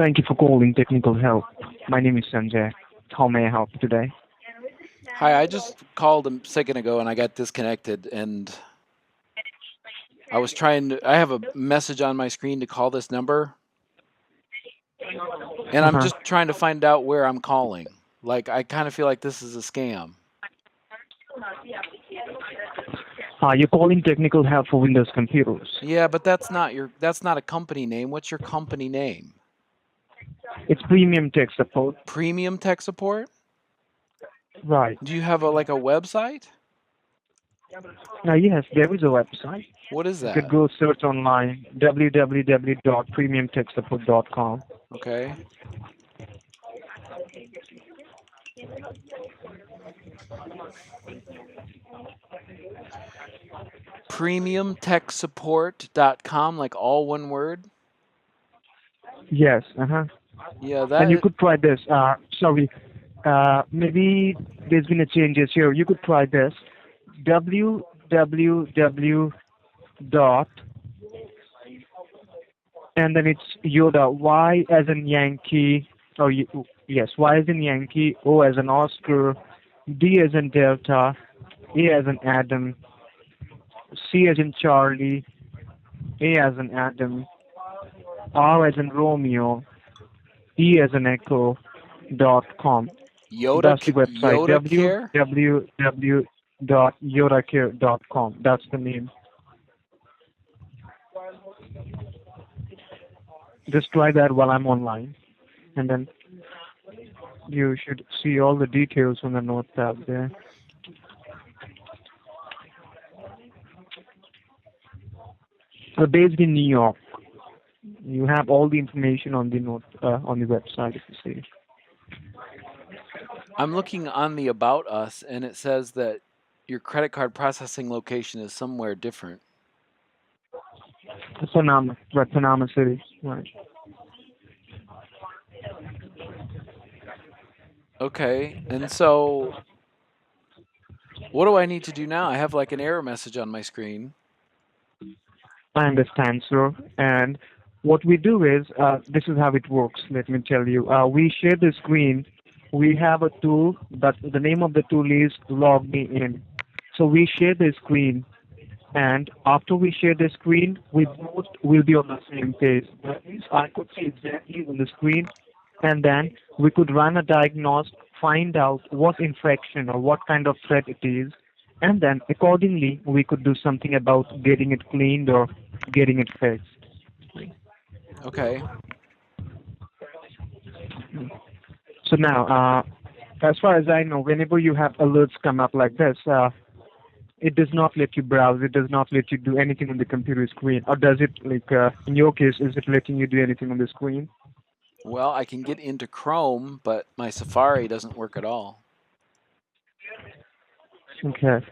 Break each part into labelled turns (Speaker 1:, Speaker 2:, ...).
Speaker 1: Thank you for calling Technical Help. My name is Sanjay. How may I help you today?
Speaker 2: Hi, I just called a second ago and I got disconnected, and I was trying to. I have a message on my screen to call this number, and I'm
Speaker 1: Uh-huh.
Speaker 2: just trying to find out where I'm calling. Like, I kind of feel like this is a scam.
Speaker 1: You're calling Technical Help for Windows computers.
Speaker 2: Yeah, but that's not a company name. What's your company name?
Speaker 1: It's Premium Tech Support.
Speaker 2: Premium Tech Support?
Speaker 1: Right.
Speaker 2: Do you have a website?
Speaker 1: Yes, there is a website.
Speaker 2: What is
Speaker 1: You could
Speaker 2: that?
Speaker 1: go search online www.premiumtechsupport.com.
Speaker 2: Okay. PremiumTechSupport.com, like all one word?
Speaker 1: Yes, uh-huh.
Speaker 2: Yeah,
Speaker 1: And you
Speaker 2: that.
Speaker 1: could try this. Maybe there's been a changes here. You could try this. www dot and then it's Yoda. Y as in Yankee. Yes, Y as in Yankee. O as in Oscar. D as in Delta. A as in Adam. C as in Charlie. A as in Adam. R as in Romeo. E as in Echo. .com.
Speaker 2: Yoda
Speaker 1: That's the website.
Speaker 2: Yoda Care?
Speaker 1: www.yodacare.com. That's the name. Just try that while I'm online, and then you should see all the details on the note tab there. We're based in New York. You have all the information on the note on the website if you see.
Speaker 2: I'm looking on the About Us, and it says that your credit card processing location is somewhere different.
Speaker 1: Panama, right? Panama City, right?
Speaker 2: Okay, and so what do I need to do now? I have like an error message on my screen.
Speaker 1: I understand, sir. And what we do is, this is how it works. Let me tell you. We share the screen. We have a tool, but the name of the tool is Log Me In. So we share the screen, and after we share the screen, we both will be on the same page. That means I could see exactly on the screen, and then we could run a diagnostic, find out what infection or what kind of threat it is, and then accordingly we could do something about getting it cleaned or getting it fixed.
Speaker 2: Okay.
Speaker 1: So now, as far as I know, whenever you have alerts come up like this, it does not let you browse. It does not let you do anything on the computer screen. Or does it, like, in your case, is it letting you do anything on the screen?
Speaker 2: Well, I can get into Chrome, but my Safari doesn't work at all.
Speaker 1: Okay.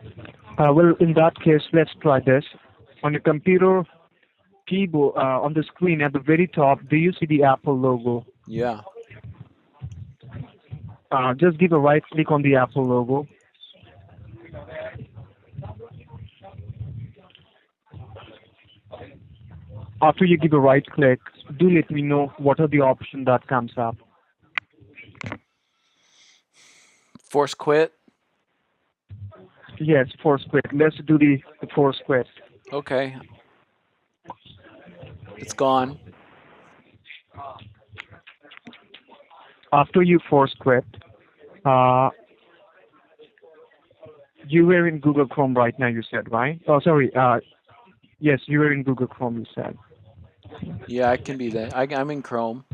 Speaker 1: Well, in that case, let's try this. On your computer keyboard, on the screen at the very top, do you see the Apple logo?
Speaker 2: Yeah.
Speaker 1: Just give a right click on the Apple logo. After you give a right click, do let me know what are the options that comes up.
Speaker 2: Force quit.
Speaker 1: Yes, force quit. Let's do the force quit.
Speaker 2: Okay. It's gone.
Speaker 1: After you force quit, you were in Google Chrome right now, you said, right? Oh, sorry. Yes, you were in Google Chrome, you said.
Speaker 2: Yeah, I can be there. I'm in Chrome.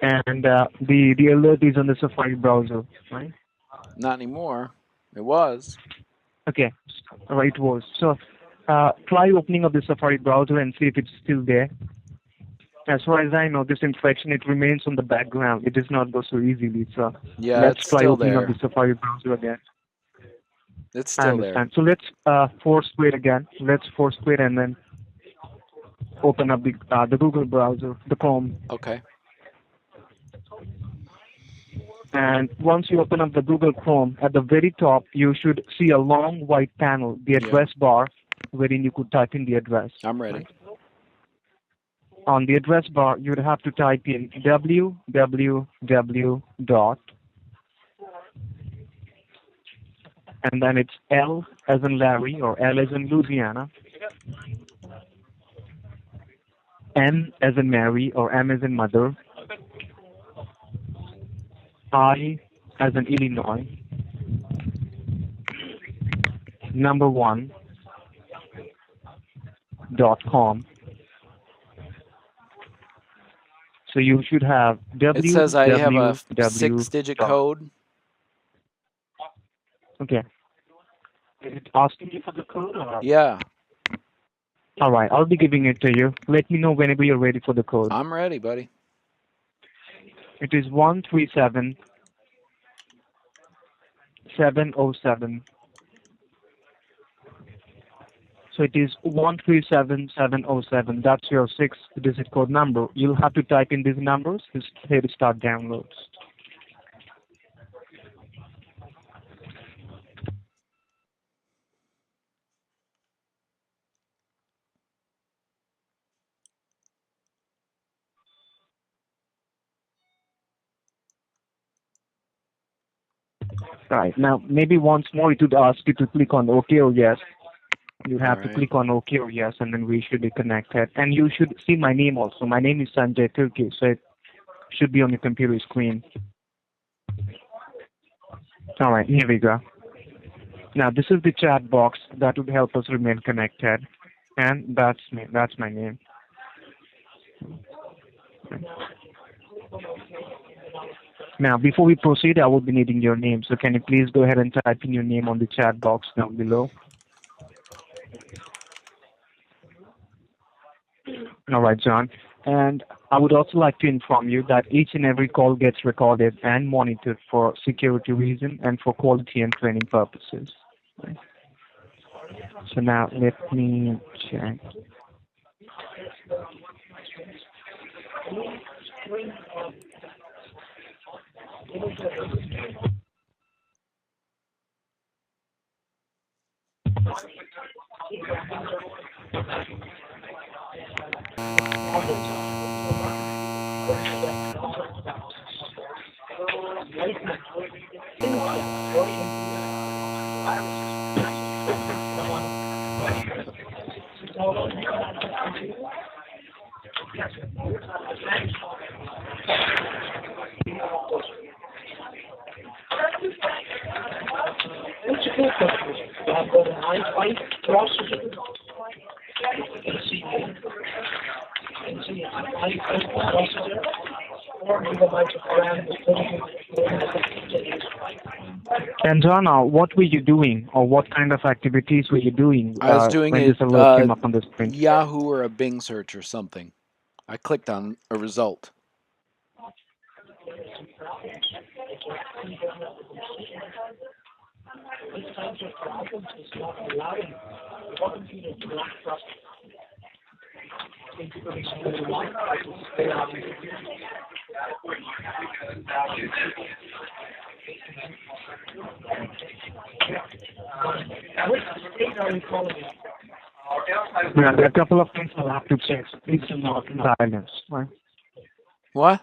Speaker 1: And the alert is on the Safari browser, right?
Speaker 2: Not anymore. It was.
Speaker 1: Okay, right, it was. So try opening up the Safari browser and see if it's still there. As far as I know, this infection, it remains on the background. It does not go so easily. So
Speaker 2: Yeah,
Speaker 1: let's
Speaker 2: it's
Speaker 1: try
Speaker 2: still
Speaker 1: opening up
Speaker 2: there.
Speaker 1: the Safari browser again.
Speaker 2: It's
Speaker 1: I
Speaker 2: still there.
Speaker 1: understand. So let's force quit again. Let's force quit and then open up the Google browser, the Chrome.
Speaker 2: Okay.
Speaker 1: And once you open up the Google Chrome, at the very top, you should see a long white panel, the
Speaker 2: Yeah.
Speaker 1: address bar, wherein you could type in the address.
Speaker 2: I'm ready.
Speaker 1: On the address bar, you would have to type in www dot, and then it's L as in Larry or L as in Louisiana, M as in Mary or M as in Mother, I as in Illinois, number one .com. So you should have
Speaker 2: It says I have a
Speaker 1: www.
Speaker 2: 6-digit code.
Speaker 1: Okay. Is it asking you for the code or?
Speaker 2: Yeah,
Speaker 1: All right, I'll be giving it to you. Let me know whenever you're ready for the code.
Speaker 2: I'm ready, buddy.
Speaker 1: It is 137707. So it is 137707. That's your 6-digit code number. You'll have to type in these numbers. Just hit start downloads. Right. Now, maybe once more it would ask you to click on OK or yes. You have to
Speaker 2: Alright.
Speaker 1: click on OK or yes, and then we should be connected. And you should see my name also. My name is Sanjay Turki, so it should be on your computer screen. All right, here we go. Now, this is the chat box that would help us remain connected. And that's me. That's my name. Now, before we proceed, I will be needing your name. So can you please go ahead and type in your name on the chat box down below? All right, John. And I would also like to inform you that each and every call gets recorded and monitored for security reasons and for quality and training purposes. So now let me check. And John, what were you doing, or what kind of activities were you doing
Speaker 2: I was doing
Speaker 1: when
Speaker 2: it,
Speaker 1: this alert came up on the screen?
Speaker 2: Yahoo or a Bing search or something. I clicked on a result.
Speaker 1: Yeah, there are a couple of things I'll have to check. So please do not silence. Right?
Speaker 2: What?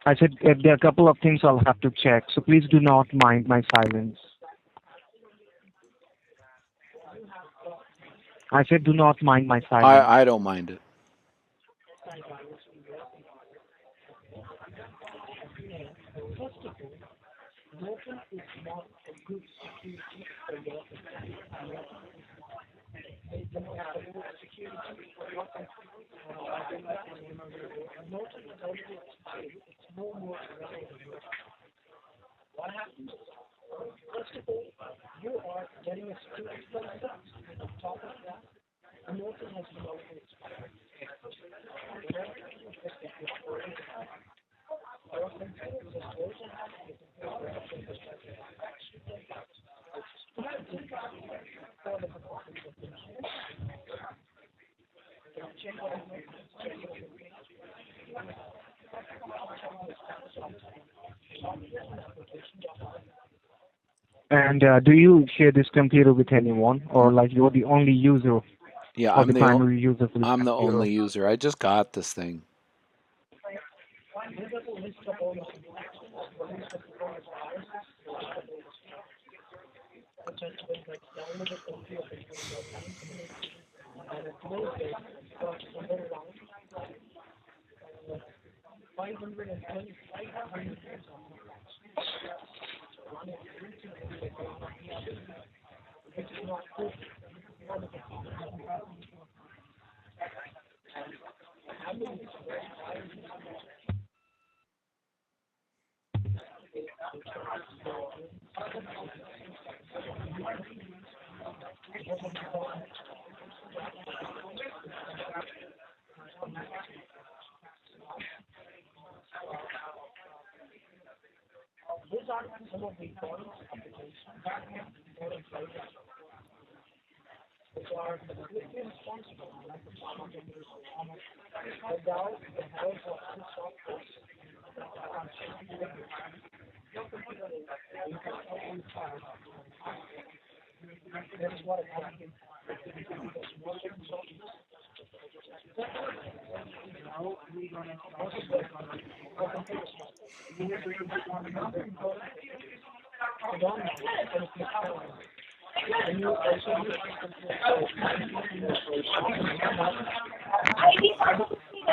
Speaker 1: I said there are a couple of things I'll have to check, so please do not mind my silence. I said do not mind my silence.
Speaker 2: I don't mind it.
Speaker 1: And do you share this computer with anyone, or like you're the only user
Speaker 2: Yeah,
Speaker 1: or the primary user for this
Speaker 2: I'm the
Speaker 1: computer?
Speaker 2: only user. I just got this thing.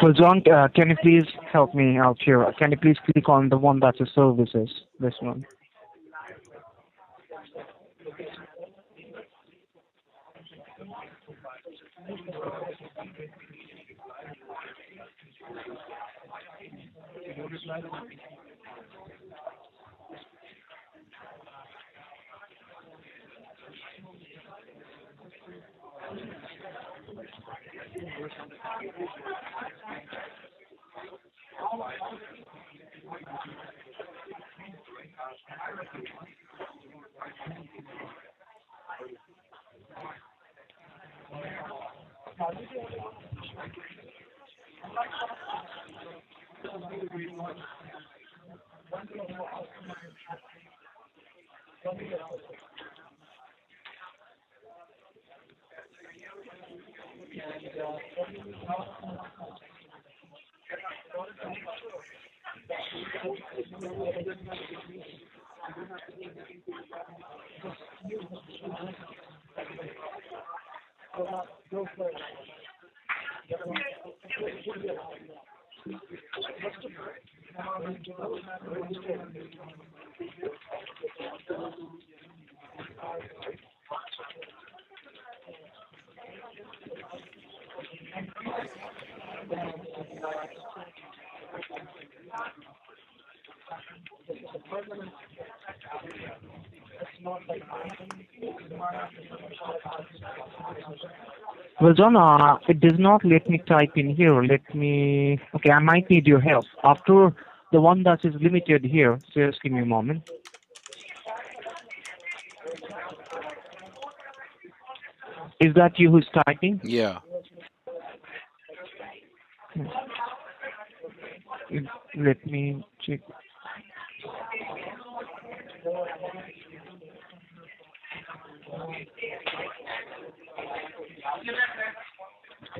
Speaker 1: So John, can you please help me out here? Can you please click on the one that's a services? This one. Well, John, it does not let me type in here. Let me. Okay, I might need your help. After the one that is limited here, just give me a moment. Is that you who's typing?
Speaker 2: Yeah.
Speaker 1: Let me check.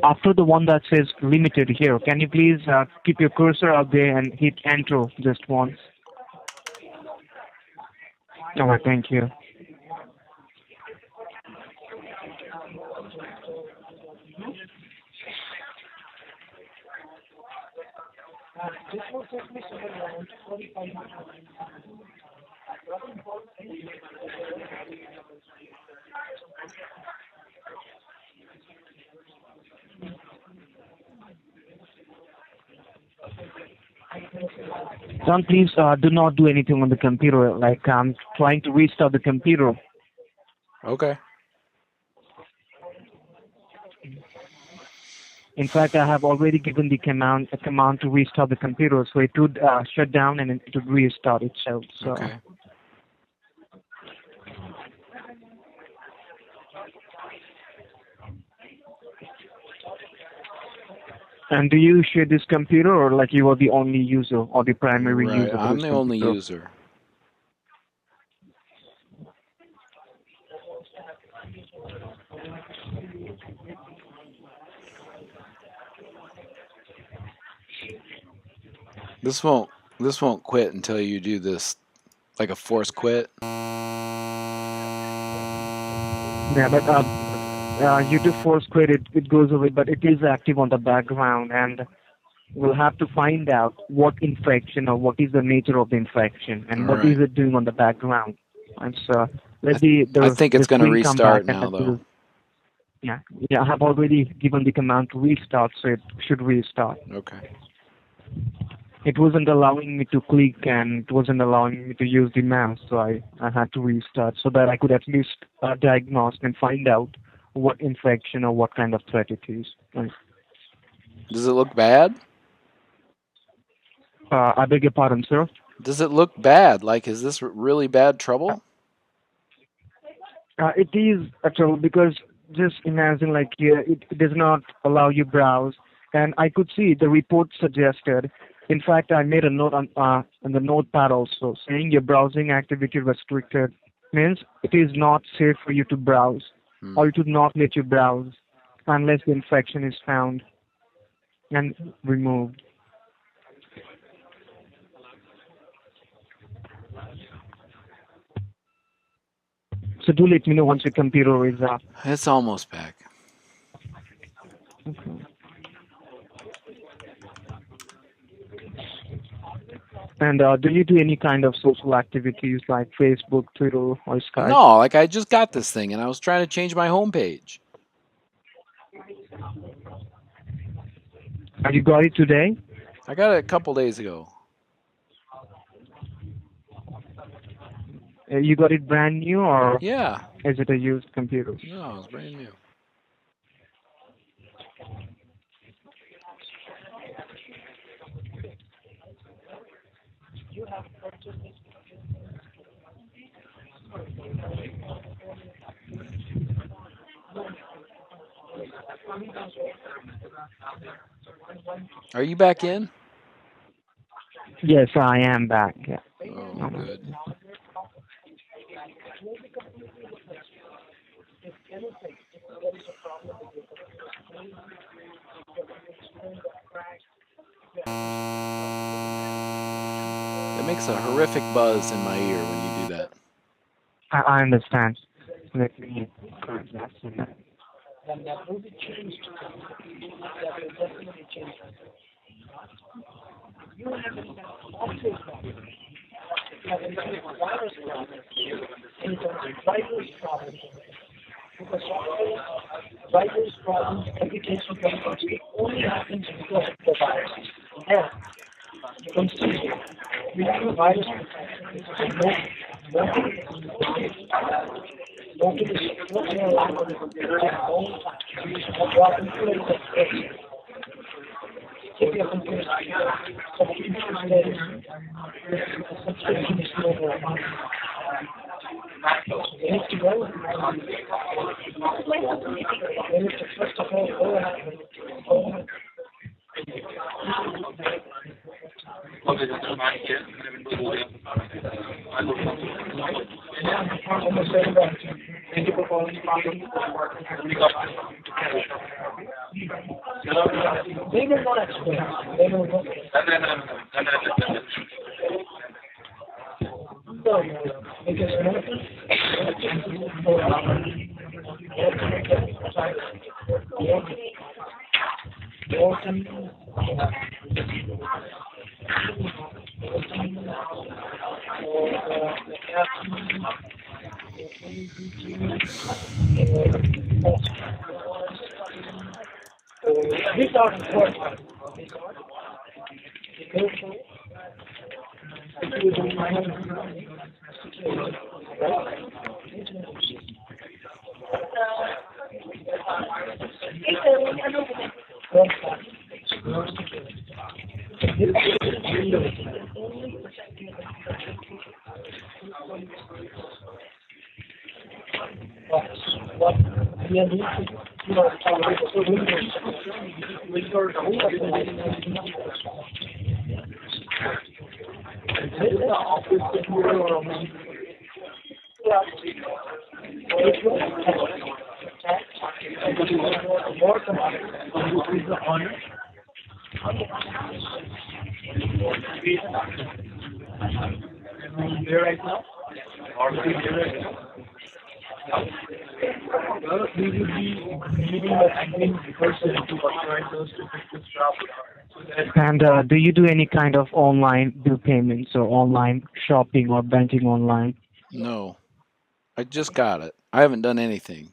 Speaker 1: After the one that says limited here, can you please keep your cursor out there and hit enter just once? All right, thank you. John, please do not do anything on the computer. Like I'm trying to restart the computer.
Speaker 2: Okay.
Speaker 1: In fact, I have already given the command a command to restart the computer, so it would shut down and it would restart itself. So,
Speaker 2: Okay.
Speaker 1: and do you share this computer, or like you are the only user or the primary
Speaker 2: Right.
Speaker 1: user for
Speaker 2: I'm
Speaker 1: this
Speaker 2: the only
Speaker 1: computer?
Speaker 2: user. This won't quit until you do this, like a force quit.
Speaker 1: Yeah, but you do force quit, it goes away, but it is active on the background, and we'll have to find out what infection or what is the nature of the infection
Speaker 2: All
Speaker 1: and what is
Speaker 2: right.
Speaker 1: it doing on the background. And so let
Speaker 2: I think
Speaker 1: the
Speaker 2: it's going to
Speaker 1: screen come back
Speaker 2: restart
Speaker 1: and
Speaker 2: now,
Speaker 1: then
Speaker 2: though.
Speaker 1: yeah, yeah, I have already given the command to restart, so it should restart.
Speaker 2: Okay.
Speaker 1: It wasn't allowing me to click and it wasn't allowing me to use the mouse, so I had to restart so that I could at least diagnose and find out what infection or what kind of threat it is.
Speaker 2: Does it look bad?
Speaker 1: I beg your pardon, sir.
Speaker 2: Does it look bad? Like, is this really bad trouble?
Speaker 1: It is a trouble because just imagine like it does not allow you browse, and I could see the report suggested. In fact, I made a note on the notepad also saying your browsing activity restricted means it is not safe for you to browse,
Speaker 2: Hmm.
Speaker 1: or it would not let you browse unless the infection is found and removed. So do let me know once your computer is up.
Speaker 2: It's almost back.
Speaker 1: Okay. And do you do any kind of social activities like Facebook, Twitter, or Skype?
Speaker 2: No, like I just got this thing and I was trying to change my homepage.
Speaker 1: Have you got it today?
Speaker 2: I got it a couple days ago.
Speaker 1: You got it brand new, or
Speaker 2: Yeah.
Speaker 1: is it a used computer?
Speaker 2: No, it's brand new. Are you back in?
Speaker 1: Yes, I am back. Yeah.
Speaker 2: Oh, good. It makes a horrific buzz in my ear when you do that.
Speaker 1: I understand. Let me correct that.
Speaker 3: When that will be changed, that will definitely change. You have an office problem. You have a virus problem. And it's a virus problem. Because virus problems, application problems, it only happens because of the virus. Now, you can see, we have a virus. If you're confused, subscription is no more. You need to go. You need to first of all go ahead. Thank you for calling. They will not explain. They will not. No, because these are important. What we are doing, there right now? Or will be there right now? Well, we will be needing the admin person to authorize those to fix this problem. So that
Speaker 1: And do you do any kind of online bill payments or online shopping or banking online?
Speaker 2: No, I just got it. I haven't done anything.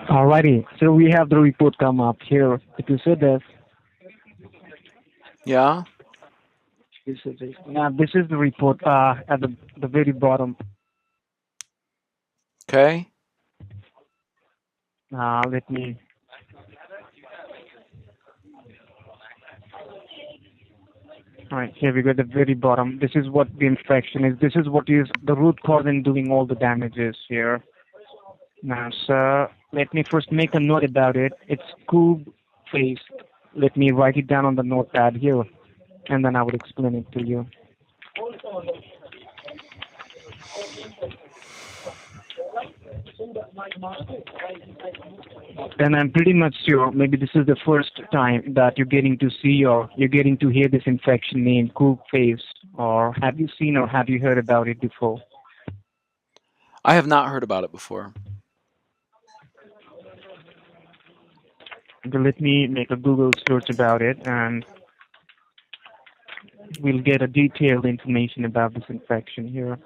Speaker 1: Alrighty, so we have the report come up here. If you see this,
Speaker 2: Yeah?
Speaker 1: now this is the report at the very bottom.
Speaker 2: Okay.
Speaker 1: Let me. All right, here we go at the very bottom. This is what the infection is. This is what is the root cause in doing all the damages here. Now, sir, let me first make a note about it. It's cube faced. Let me write it down on the notepad here, and then I will explain it to you. And I'm pretty much sure maybe this is the first time that you're getting to see or you're getting to hear this infection named Cook face, or have you seen or have you heard about it before?
Speaker 2: I have not heard about it before.
Speaker 1: Okay, let me make a Google search about it, and we'll get a detailed information about this infection here.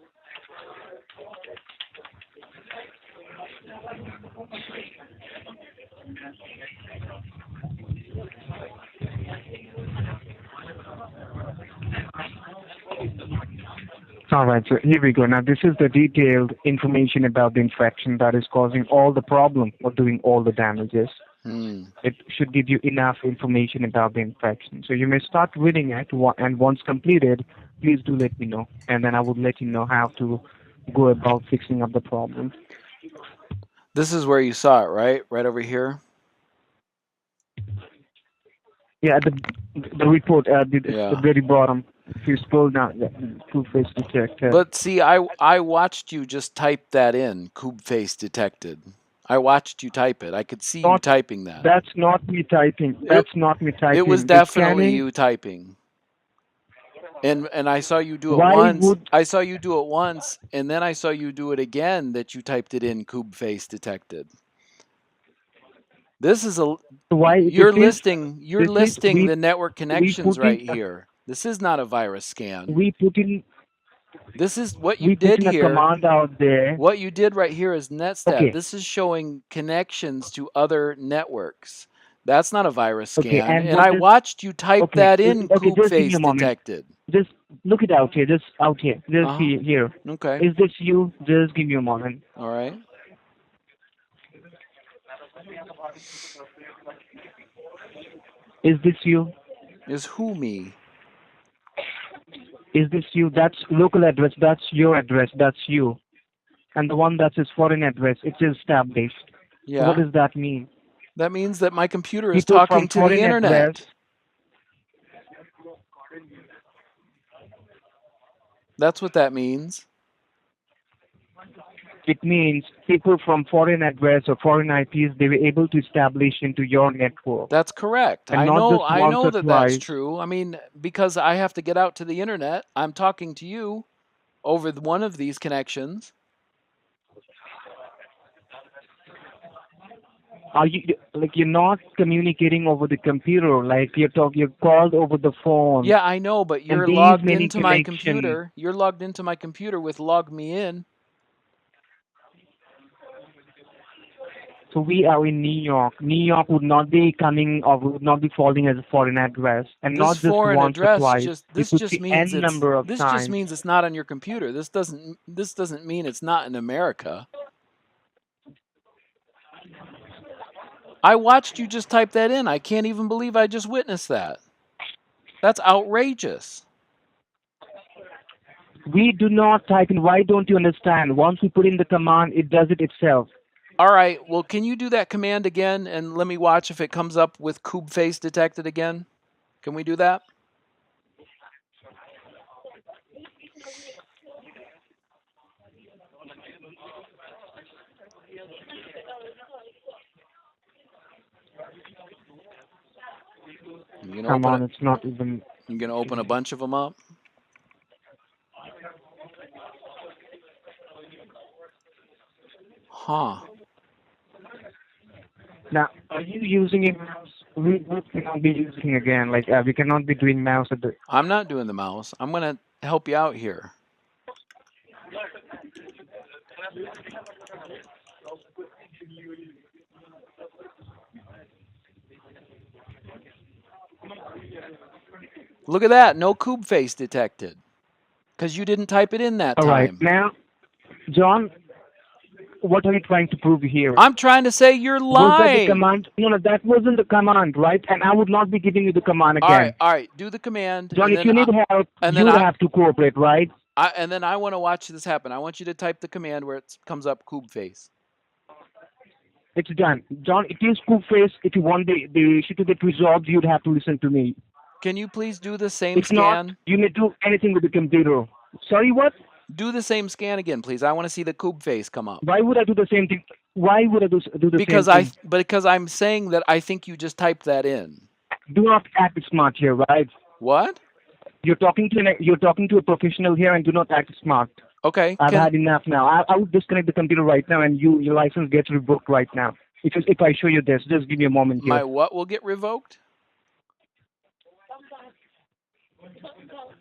Speaker 1: All right, so here we go. Now, this is the detailed information about the infection that is causing all the problem or doing all the damages. It should give you enough information about the infection. So you may start reading it, and once completed, please do let me know, and then I will let you know how to go about fixing up the problem.
Speaker 2: This is where you saw it, right? Right over here?
Speaker 1: Yeah, the report at
Speaker 2: Yeah.
Speaker 1: the very bottom. If you scroll down, yeah, Coop face detected.
Speaker 2: But see, I watched you just type that in, cube face detected. I watched you type it. I could see you typing that.
Speaker 1: That's not me typing. That's not me typing.
Speaker 2: It was
Speaker 1: The
Speaker 2: definitely
Speaker 1: scanning-
Speaker 2: you typing. And I saw you do it
Speaker 1: Why
Speaker 2: once.
Speaker 1: would-
Speaker 2: I saw you do it once, and then I saw you do it again that you typed it in cube face detected. This is a
Speaker 1: Why
Speaker 2: you're
Speaker 1: this is-
Speaker 2: listing you're
Speaker 1: this is-
Speaker 2: listing
Speaker 1: we-
Speaker 2: the network connections
Speaker 1: put in
Speaker 2: right
Speaker 1: a-
Speaker 2: here. This is not a virus scan.
Speaker 1: we put in
Speaker 2: This is what
Speaker 1: we
Speaker 2: you
Speaker 1: put
Speaker 2: did
Speaker 1: in a
Speaker 2: here.
Speaker 1: command out there.
Speaker 2: What you did right here is NetStat.
Speaker 1: Okay.
Speaker 2: This is showing connections to other networks. That's not a virus scan.
Speaker 1: Okay, and
Speaker 2: and
Speaker 1: what
Speaker 2: I
Speaker 1: is-
Speaker 2: watched you type
Speaker 1: okay,
Speaker 2: that in
Speaker 1: okay,
Speaker 2: cube
Speaker 1: just give me
Speaker 2: face
Speaker 1: a moment.
Speaker 2: detected.
Speaker 1: Just look it out here. Just out here. Just
Speaker 2: Uh-huh.
Speaker 1: see here.
Speaker 2: Okay.
Speaker 1: Is this you? Just give me a moment.
Speaker 2: All right.
Speaker 1: Is this you?
Speaker 2: Is who me?
Speaker 1: Is this you? That's local address. That's your address. That's you. And the one that is foreign address, it is established.
Speaker 2: Yeah.
Speaker 1: What does that mean?
Speaker 2: That means that my computer is
Speaker 1: People
Speaker 2: talking
Speaker 1: from
Speaker 2: to the
Speaker 1: foreign
Speaker 2: internet.
Speaker 1: address-
Speaker 2: That's what that means.
Speaker 1: It means people from foreign address or foreign IPs, they were able to establish into your network.
Speaker 2: That's correct.
Speaker 1: And
Speaker 2: I
Speaker 1: not
Speaker 2: know
Speaker 1: just
Speaker 2: I
Speaker 1: once
Speaker 2: know
Speaker 1: or
Speaker 2: that that's
Speaker 1: twice.
Speaker 2: true. I mean, because I have to get out to the internet, I'm talking to you over one of these connections.
Speaker 1: Are you like you're not communicating over the computer? Like you're called over the phone,
Speaker 2: Yeah, I know, but
Speaker 1: and
Speaker 2: you're
Speaker 1: these
Speaker 2: logged
Speaker 1: many
Speaker 2: into my
Speaker 1: connection.
Speaker 2: computer. You're logged into my computer with log me in.
Speaker 1: So we are in New York. New York would not be coming or would not be falling as a foreign address, and
Speaker 2: This
Speaker 1: not just
Speaker 2: foreign
Speaker 1: once or
Speaker 2: address
Speaker 1: twice.
Speaker 2: just
Speaker 1: You
Speaker 2: this
Speaker 1: could
Speaker 2: just
Speaker 1: see
Speaker 2: means
Speaker 1: n
Speaker 2: it's
Speaker 1: number of
Speaker 2: this just
Speaker 1: times.
Speaker 2: means it's not on your computer. This doesn't mean it's not in America. I watched you just type that in. I can't even believe I just witnessed that. That's outrageous.
Speaker 1: We do not type in. Why don't you understand? Once we put in the command, it does it itself.
Speaker 2: All right, well, can you do that command again and let me watch if it comes up with Kube face detected again? Can we do that? You gonna
Speaker 1: Come
Speaker 2: open
Speaker 1: on,
Speaker 2: it?
Speaker 1: it's not even.
Speaker 2: You gonna open a bunch of them up? Huh.
Speaker 1: Now, are you using a mouse? We cannot be using again. Like we cannot be doing mouse at the.
Speaker 2: I'm not doing the mouse. I'm gonna help you out here. Look at that. No Kube face detected. Because you didn't type it in that
Speaker 1: All right,
Speaker 2: time.
Speaker 1: now, John, what are you trying to prove here?
Speaker 2: I'm trying to say you're
Speaker 1: Was that the
Speaker 2: lying.
Speaker 1: command? No, that wasn't the command, right? And I would not be giving you the command again.
Speaker 2: All right. Do the command.
Speaker 1: John,
Speaker 2: and
Speaker 1: if you
Speaker 2: then
Speaker 1: need help,
Speaker 2: and
Speaker 1: you
Speaker 2: then
Speaker 1: would have to cooperate, right?
Speaker 2: I want to watch this happen. I want you to type the command where it comes up Kube face.
Speaker 1: It's done. John, it is Kube face. If you want the issue to get resolved, you'd have to listen to me.
Speaker 2: Can you please do the same
Speaker 1: If not,
Speaker 2: scan?
Speaker 1: you may do anything with the computer. Sorry, what?
Speaker 2: Do the same scan again, please. I want to see the Kube face come up.
Speaker 1: Why would I do the same thing? Why would I do the
Speaker 2: Because
Speaker 1: same thing?
Speaker 2: because I'm saying that I think you just typed that in.
Speaker 1: Do not act smart here, right?
Speaker 2: What?
Speaker 1: You're talking to a professional here, and do not act smart.
Speaker 2: Okay.
Speaker 1: I've had enough now. I would disconnect the computer right now, and your license gets revoked right now. If I show you this, just give me a moment here.
Speaker 2: My what will get revoked?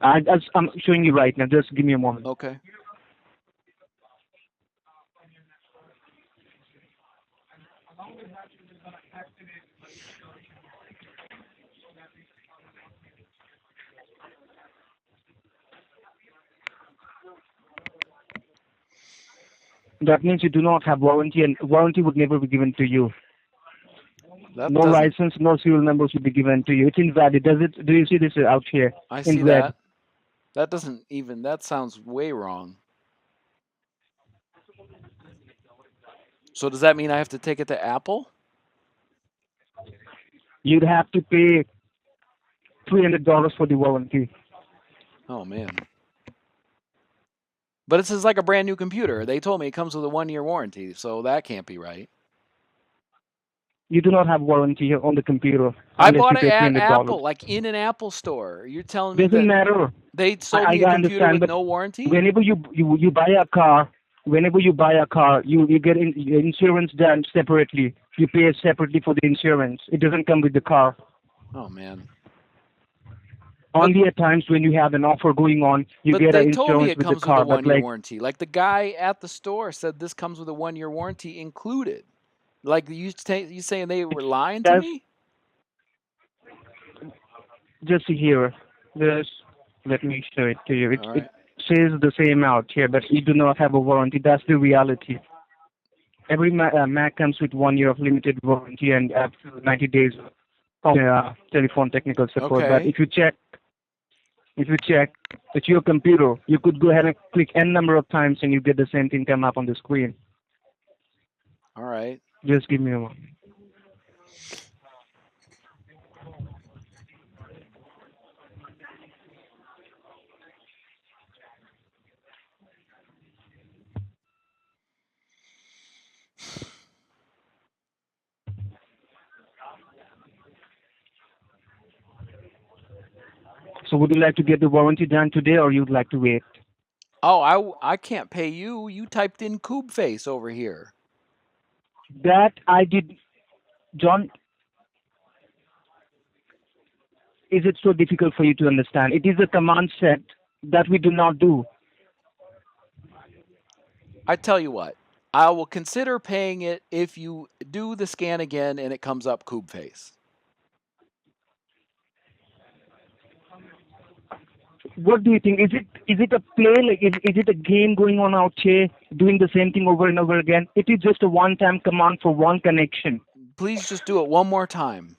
Speaker 1: I'm showing you right now. Just give me a moment.
Speaker 2: Okay.
Speaker 1: That means you do not have warranty, and warranty would never be given to you.
Speaker 2: That
Speaker 1: No
Speaker 2: doesn't-
Speaker 1: license, no serial numbers would be given to you. It's invalid. Do you see this out here?
Speaker 2: I
Speaker 1: in
Speaker 2: see
Speaker 1: red?
Speaker 2: that. That doesn't even. That sounds way wrong. So does that mean I have to take it to Apple?
Speaker 1: You'd have to pay $300 for the warranty.
Speaker 2: Oh man. But this is like a brand new computer. They told me it comes with a 1-year warranty, so that can't be right.
Speaker 1: You do not have warranty on the computer.
Speaker 2: I
Speaker 1: unless
Speaker 2: bought
Speaker 1: you
Speaker 2: it
Speaker 1: pay
Speaker 2: at
Speaker 1: $300.
Speaker 2: Apple, like in an Apple store. You're telling me
Speaker 1: Doesn't
Speaker 2: that
Speaker 1: matter.
Speaker 2: they sold
Speaker 1: I
Speaker 2: me a computer
Speaker 1: understand,
Speaker 2: with
Speaker 1: but
Speaker 2: no warranty?
Speaker 1: Whenever you buy a car, you get insurance done separately. You pay separately for the insurance. It doesn't come with the car.
Speaker 2: Oh man.
Speaker 1: Only at times when you have an offer going on, you
Speaker 2: But
Speaker 1: get an
Speaker 2: they told me
Speaker 1: insurance
Speaker 2: it
Speaker 1: with the
Speaker 2: comes with
Speaker 1: car.
Speaker 2: a
Speaker 1: But
Speaker 2: 1-year
Speaker 1: like,
Speaker 2: warranty. Like the guy at the store said this comes with a 1-year warranty included. Like you saying they were lying to
Speaker 1: That's-
Speaker 2: me?
Speaker 1: just here, let me show it to you.
Speaker 2: All right.
Speaker 1: It says the same out here, but you do not have a warranty. That's the reality. Every Mac comes with 1 year of limited warranty and up to 90 days of telephone technical support. But
Speaker 2: Okay.
Speaker 1: if you check with your computer, you could go ahead and click n number of times and you get the same thing come up on the screen.
Speaker 2: All right.
Speaker 1: Just give me a moment. So would you like to get the warranty done today, or you'd like to wait?
Speaker 2: Oh, I can't pay you. You typed in Kube face over here.
Speaker 1: That I did. John, is it so difficult for you to understand? It is a command set that we do not do.
Speaker 2: I tell you what, I will consider paying it if you do the scan again and it comes up Cube Face.
Speaker 1: What do you think? Is it a play? Like is it a game going on out here, doing the same thing over and over again? It is just a one-time command for one connection.
Speaker 2: Please just do it one more time.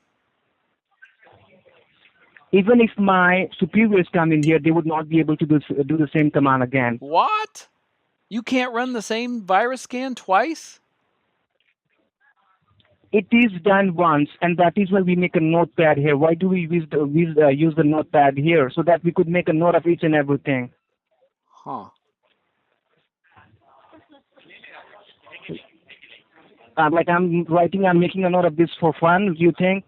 Speaker 1: Even if my superiors come in here, they would not be able to do the same command again.
Speaker 2: What? You can't run the same virus scan twice?
Speaker 1: It is done once, and that is why we make a notepad here. Why do we use the notepad here? So that we could make a note of each and everything.
Speaker 2: Huh.
Speaker 1: Like I'm making a note of this for fun. Do you think?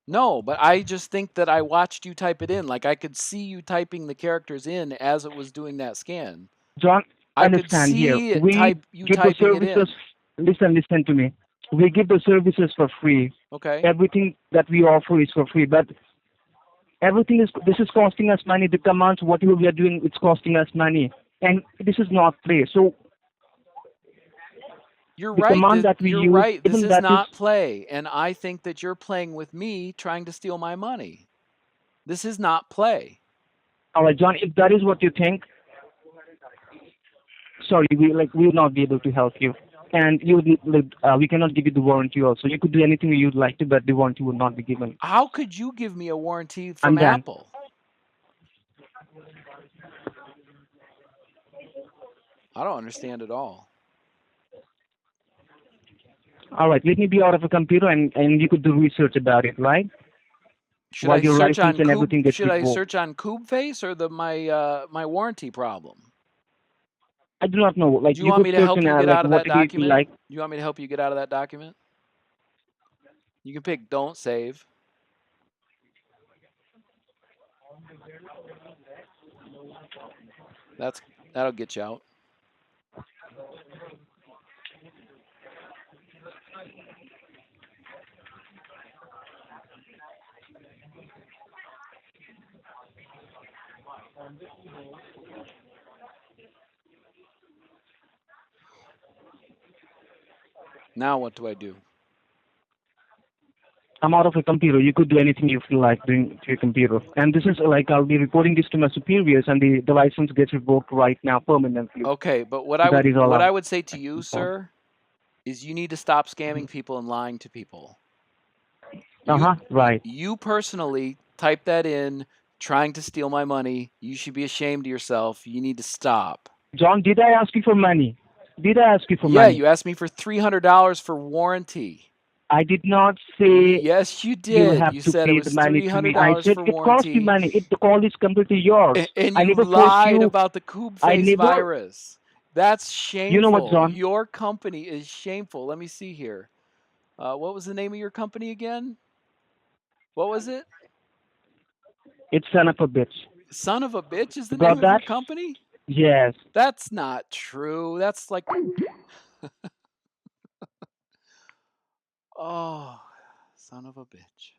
Speaker 2: No, but I just think that I watched you type it in. Like I could see you typing the characters in as it was doing that scan.
Speaker 1: John,
Speaker 2: I could
Speaker 1: understand
Speaker 2: see
Speaker 1: here.
Speaker 2: it
Speaker 1: We
Speaker 2: you
Speaker 1: give the
Speaker 2: typing it in.
Speaker 1: services. Listen to me. We give the services for free.
Speaker 2: Okay.
Speaker 1: Everything that we offer is for free, but this is costing us money. The commands, whatever we are doing, it's costing us money, and this is not play. So
Speaker 2: You're
Speaker 1: the
Speaker 2: right.
Speaker 1: command that we
Speaker 2: You're
Speaker 1: use,
Speaker 2: right. This
Speaker 1: even
Speaker 2: is
Speaker 1: that
Speaker 2: not
Speaker 1: is
Speaker 2: play, and I think that you're playing with me, trying to steal my money. This is not play.
Speaker 1: all right, John. If that is what you think, sorry, we will not be able to help you, and we cannot give you the warranty. Also, you could do anything you'd like to, but the warranty would not be given.
Speaker 2: How could you give me a warranty
Speaker 1: I'm
Speaker 2: from
Speaker 1: done.
Speaker 2: Apple? I don't understand at all.
Speaker 1: All right, let me be out of a computer, and you could do research about it, right?
Speaker 2: Should
Speaker 1: While
Speaker 2: I
Speaker 1: your
Speaker 2: search
Speaker 1: license
Speaker 2: on
Speaker 1: and everything gets
Speaker 2: Should I
Speaker 1: revoked.
Speaker 2: search on CubeFace or my warranty problem?
Speaker 1: I do not know. Like
Speaker 2: Do you want me
Speaker 1: could
Speaker 2: to help
Speaker 1: search
Speaker 2: you
Speaker 1: in,
Speaker 2: get
Speaker 1: like
Speaker 2: out of
Speaker 1: what
Speaker 2: that
Speaker 1: it is
Speaker 2: document?
Speaker 1: like.
Speaker 2: Do you want me to help you get out of that document? You can pick don't save. That'll get you out. Now what do I do?
Speaker 1: I'm out of a computer. You could do anything you feel like doing to your computer. And this is like I'll be reporting this to my superiors, and the license gets revoked right now permanently.
Speaker 2: Okay, but what
Speaker 1: That is all
Speaker 2: I
Speaker 1: I'm
Speaker 2: would say to you, sir, is you need to stop scamming people and lying to people.
Speaker 1: Right.
Speaker 2: You personally type that in, trying to steal my money. You should be ashamed of yourself. You need to stop.
Speaker 1: John, did I ask you for money? Did I ask you for
Speaker 2: Yeah,
Speaker 1: money?
Speaker 2: you asked me for $300 for warranty.
Speaker 1: I did not say
Speaker 2: Yes, you
Speaker 1: you
Speaker 2: did.
Speaker 1: have
Speaker 2: You
Speaker 1: to
Speaker 2: said
Speaker 1: pay
Speaker 2: it was
Speaker 1: the money to me. I
Speaker 2: $300
Speaker 1: said
Speaker 2: for
Speaker 1: it cost you
Speaker 2: warranty.
Speaker 1: money. The call is completely yours.
Speaker 2: And
Speaker 1: I
Speaker 2: you
Speaker 1: never forced
Speaker 2: lied
Speaker 1: you.
Speaker 2: about the Cube
Speaker 1: I
Speaker 2: Face
Speaker 1: never.
Speaker 2: virus. That's shameful.
Speaker 1: You know what, John?
Speaker 2: Your company is shameful. Let me see here. What was the name of your company again? What was it?
Speaker 1: It's son of a bitch.
Speaker 2: Son of a bitch is the
Speaker 1: Got
Speaker 2: name of your
Speaker 1: that?
Speaker 2: company?
Speaker 1: Yes.
Speaker 2: That's not true. That's like oh, son of a bitch.